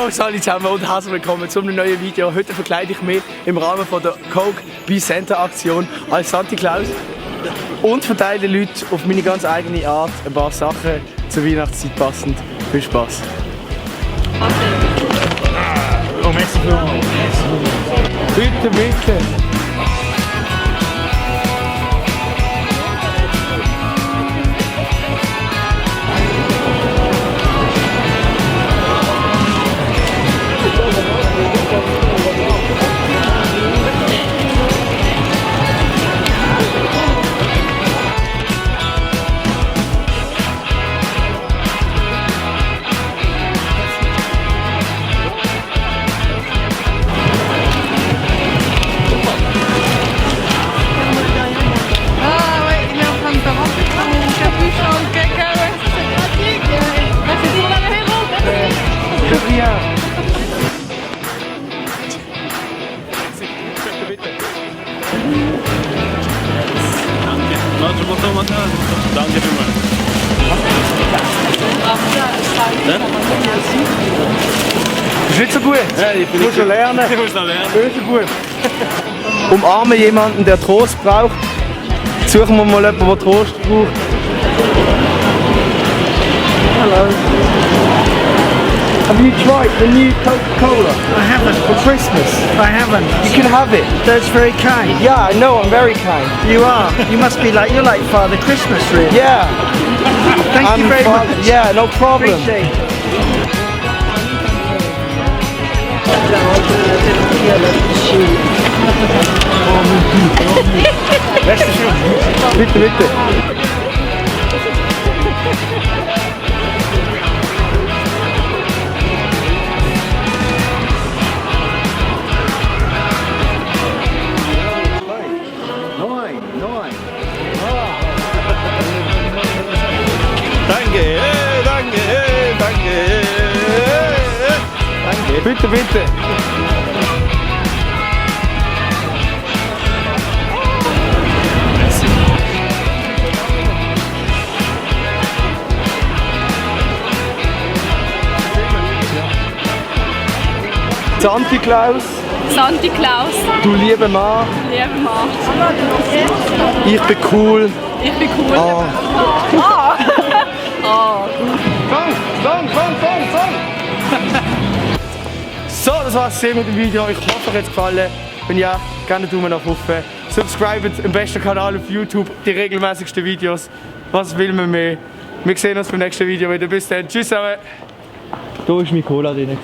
Servus alle zusammen und herzlich willkommen zu einem neuen Video. Heute verkleide ich mich im Rahmen von der Coke Be Center Aktion als Santa Claus und verteile den Leuten auf meine ganz eigene Art ein paar Sachen zur Weihnachtszeit passend. Viel Spaß! Oh, merci vielmals. Bitte, bitte! Danke vielmals. Ist nicht so gut? Ja, ich bin Musst du lernen. Ich muss noch lernen. Böse gut. Umarme jemanden, der Trost braucht. Suchen wir mal jemanden, der Trost braucht. Hello. Have you tried the new Coca-Cola? I haven't. For Christmas? I haven't. You can have it. That's very kind. Yeah, I know, I'm very kind. You are. You must be like, you're like Father Christmas, really. Yeah. Thank you very much. Yeah, no problem. Appreciate it. Bitte, bitte. Danke, danke, danke. Danke. Bitte, bitte. Santa Claus, Santa Claus, du lieber Mann, lieber Mann. ich bin cool. Ich bin cool. Oh. Ah. Ah. Fang! So, das war's mit dem Video. Ich hoffe, euch hat es gefallen. Wenn ja, gerne Daumen nach oben. Subscribt im besten Kanal auf YouTube, die regelmäßigsten Videos. Was will man mehr? Wir sehen uns beim nächsten Video wieder. Bis dann. Tschüss zusammen. Da war mein Cola drin.